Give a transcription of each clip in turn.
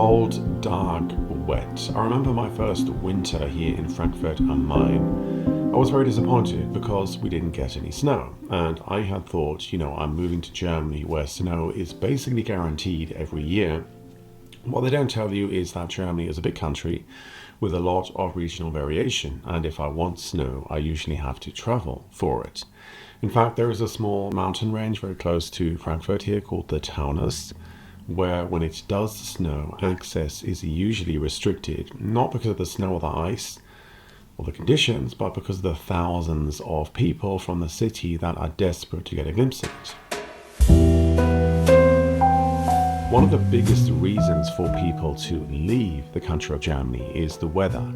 Cold, dark, wet. I remember my first winter here in Frankfurt am Main. I was very disappointed because we didn't get any snow. And I had thought, I'm moving to Germany where snow is basically guaranteed every year. What they don't tell you is that Germany is a big country with a lot of regional variation. And if I want snow, I usually have to travel for it. In fact, there is a small mountain range very close to Frankfurt here called the Taunus, where when it does snow, access is usually restricted, not because of the snow or the ice or the conditions, but because of the thousands of people from the city that are desperate to get a glimpse of it. One of the biggest reasons for people to leave the country of Germany is the weather.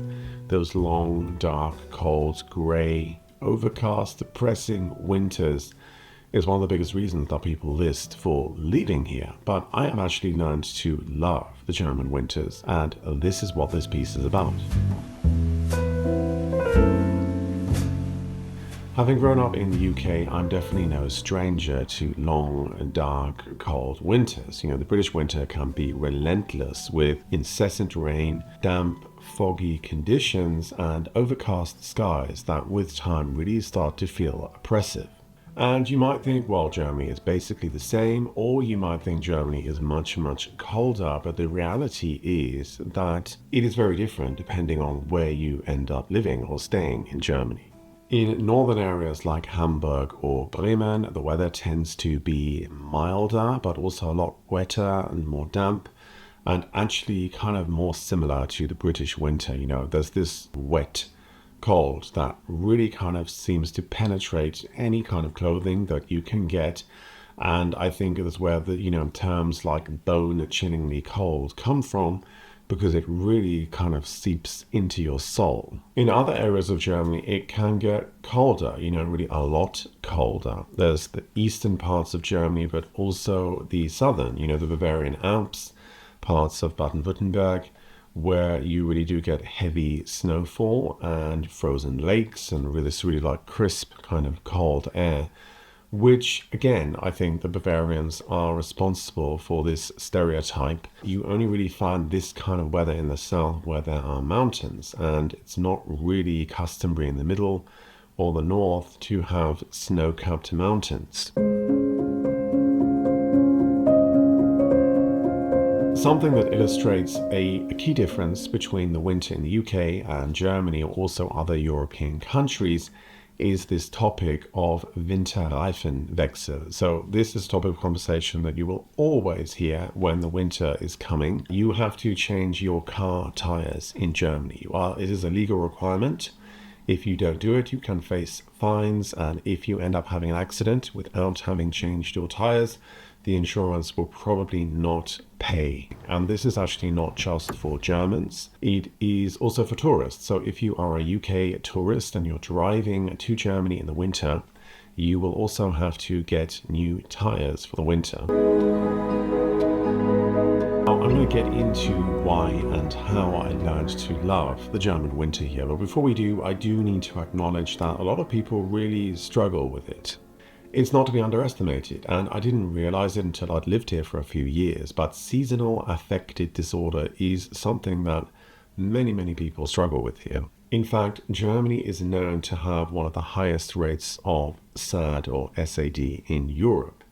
Those long, dark, cold, grey, overcast, depressing winters is one of the biggest reasons that people list for leaving here. But I have actually learned to love the German winters, and this is what this piece is about. Having grown up in the UK, I'm definitely no stranger to long, dark, cold winters. The British winter can be relentless with incessant rain, damp, foggy conditions, and overcast skies that with time really start to feel oppressive. And you might think, well, Germany is basically the same, or you might think Germany is much, much colder, but the reality is that it is very different depending on where you end up living or staying in Germany. In northern areas like Hamburg or Bremen, the weather tends to be milder, but also a lot wetter and more damp, and actually kind of more similar to the British winter. There's this wet cold that really kind of seems to penetrate any kind of clothing that you can get. And I think that's where the terms like bone-chillingly cold come from, because it really kind of seeps into your soul. In other areas of Germany, it can get colder, really a lot colder. There's the eastern parts of Germany, but also the southern, the Bavarian Alps, parts of Baden-Württemberg, where you really do get heavy snowfall and frozen lakes and really like crisp kind of cold air, which again, I think the Bavarians are responsible for this stereotype. You only really find this kind of weather in the south where there are mountains, and it's not really customary in the middle or the north to have snow-capped mountains. Something that illustrates a key difference between the winter in the UK and Germany, or also other European countries, is this topic of Winterreifenwechsel. So this is a topic of conversation that you will always hear when the winter is coming. You have to change your car tires in Germany. Well, it is a legal requirement. If you don't do it, you can face fines, and if you end up having an accident without having changed your tires, the insurance will probably not pay. And this is actually not just for Germans. It is also for tourists. So if you are a UK tourist and you're driving to Germany in the winter, you will also have to get new tires for the winter. Now, I'm going to get into why and how I learned to love the German winter here. But before we do, I do need to acknowledge that a lot of people really struggle with it. It's not to be underestimated, and I didn't realize it until I'd lived here for a few years, but seasonal affective disorder is something that many people struggle with here. In fact, Germany is known to have one of the highest rates of SAD or SAD in Europe.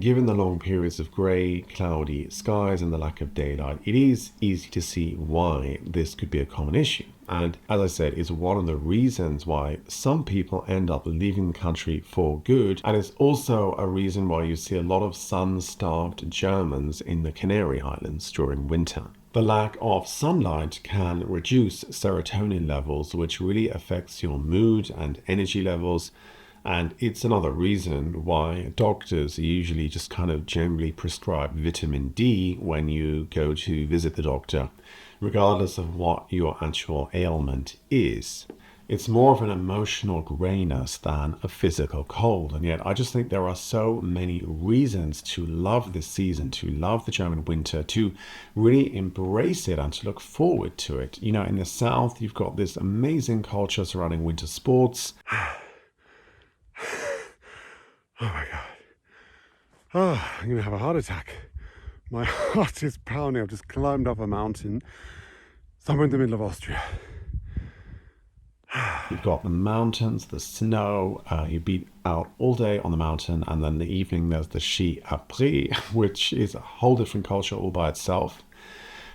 Given the long periods of grey, cloudy skies and the lack of daylight, it is easy to see why this could be a common issue. And as I said, it's one of the reasons why some people end up leaving the country for good. And it's also a reason why you see a lot of sun-starved Germans in the Canary Islands during winter. The lack of sunlight can reduce serotonin levels, which really affects your mood and energy levels. And it's another reason why doctors usually just kind of generally prescribe vitamin D when you go to visit the doctor, regardless of what your actual ailment is. It's more of an emotional grayness than a physical cold. And yet I just think there are so many reasons to love this season, to love the German winter, to really embrace it and to look forward to it. In the south, you've got this amazing culture surrounding winter sports. Oh my God. Oh, I'm going to have a heart attack. My heart is pounding. I've just climbed up a mountain somewhere in the middle of Austria. You've got the mountains, the snow, you beat out all day on the mountain, and then the evening there's the ski après, which is a whole different culture all by itself.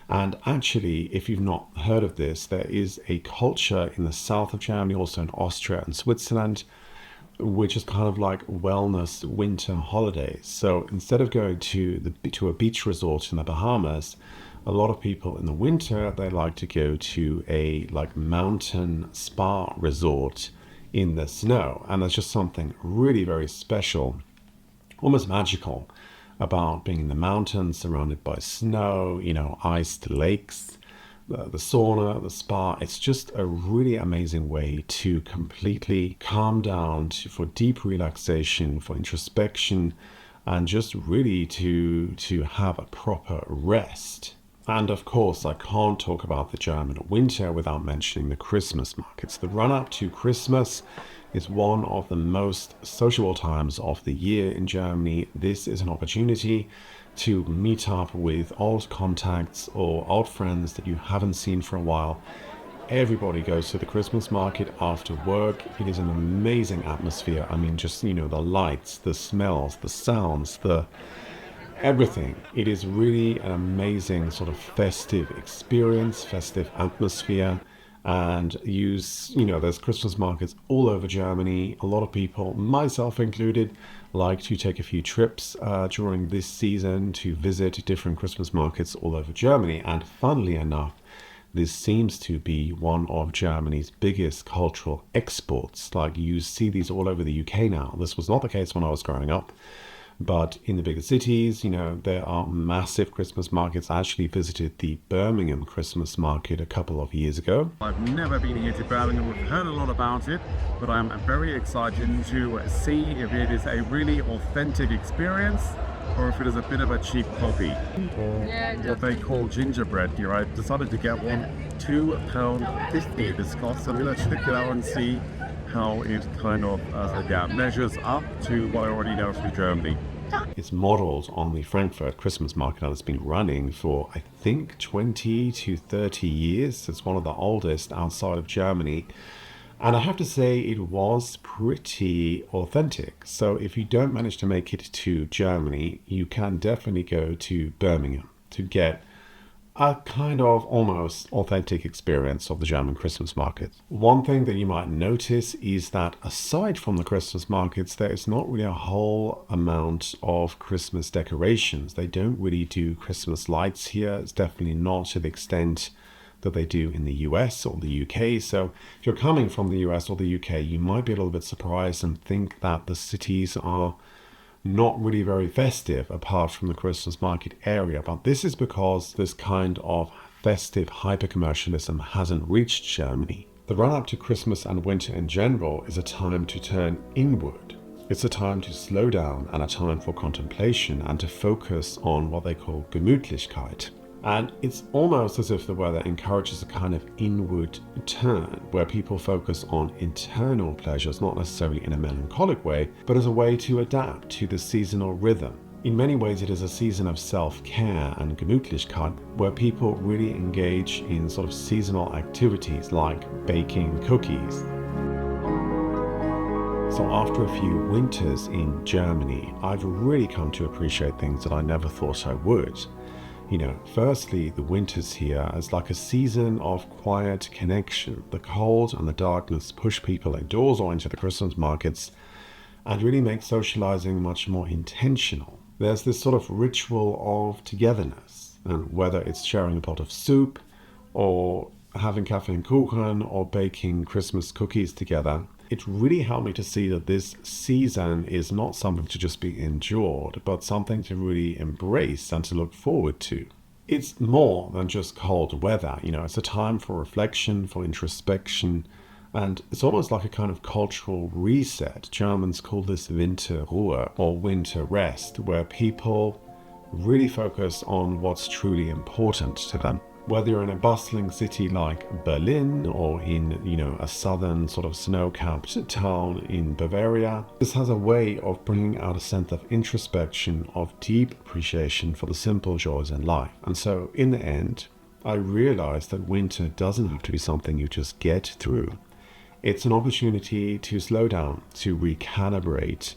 And actually, if you've not heard of this, there is a culture in the south of Germany, also in Austria and Switzerland, which is kind of like wellness winter holidays. So instead of going to a beach resort in the Bahamas, a lot of people in the winter, they like to go to a like mountain spa resort in the snow. And there's just something really very special, almost magical, about being in the mountains surrounded by snow, iced lakes, the sauna, the spa. It's just a really amazing way to completely calm down, for deep relaxation, for introspection, and just really to have a proper rest. And of course, I can't talk about the German winter without mentioning the Christmas markets. The run up to Christmas is one of the most sociable times of the year in Germany. This is an opportunity to meet up with old contacts or old friends that you haven't seen for a while. Everybody goes to the Christmas market after work. It is an amazing atmosphere. I mean, just, the lights, the smells, the sounds, everything. It is really an amazing sort of festive experience, festive atmosphere. And there's Christmas markets all over Germany. A lot of people, myself included, like to take a few trips during this season to visit different Christmas markets all over Germany. And funnily enough, this seems to be one of Germany's biggest cultural exports. Like, you see these all over the UK now. This was not the case when I was growing up. But in the bigger cities, there are massive Christmas markets. I actually visited the Birmingham Christmas market a couple of years ago. I've never been here to Birmingham. We've heard a lot about it, but I'm very excited to see if it is a really authentic experience or if it is a bit of a cheap copy. What they call gingerbread here. I decided to get one, £2.50 this cost. So I'm going to check it out and see how it kind of measures up to what I already know from Germany. It's modeled on the Frankfurt Christmas market that has been running for, I think, 20 to 30 years. It's one of the oldest outside of Germany. And I have to say, it was pretty authentic. So if you don't manage to make it to Germany, you can definitely go to Birmingham to get a kind of almost authentic experience of the German Christmas market. One thing that you might notice is that aside from the Christmas markets, there is not really a whole amount of Christmas decorations. They don't really do Christmas lights here. It's definitely not to the extent that they do in the US or the UK. So if you're coming from the US or the UK, you might be a little bit surprised and think that the cities are not really very festive apart from the Christmas market area. But this is because this kind of festive hyper-commercialism hasn't reached Germany. The run-up to Christmas and winter in general is a time to turn inward. It's a time to slow down and a time for contemplation and to focus on what they call Gemütlichkeit. And it's almost as if the weather encourages a kind of inward turn where people focus on internal pleasures, not necessarily in a melancholic way, but as a way to adapt to the seasonal rhythm. In many ways, it is a season of self-care and Gemütlichkeit where people really engage in sort of seasonal activities like baking cookies. So after a few winters in Germany, I've really come to appreciate things that I never thought I would. Firstly, the winters here is like a season of quiet connection. The cold and the darkness push people indoors or into the Christmas markets and really make socializing much more intentional. There's this sort of ritual of togetherness, and whether it's sharing a pot of soup or having Kaffee and Kuchen or baking Christmas cookies together, it really helped me to see that this season is not something to just be endured, but something to really embrace and to look forward to. It's more than just cold weather, it's a time for reflection, for introspection, and it's almost like a kind of cultural reset. Germans call this Winterruhe or winter rest, where people really focus on what's truly important to them. Whether you're in a bustling city like Berlin or in, a southern sort of snow-capped town in Bavaria, this has a way of bringing out a sense of introspection, of deep appreciation for the simple joys in life. And so in the end, I realized that winter doesn't have to be something you just get through. It's an opportunity to slow down, to recalibrate,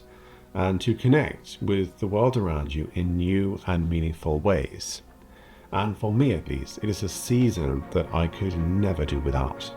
and to connect with the world around you in new and meaningful ways. And for me at least, it is a season that I could never do without.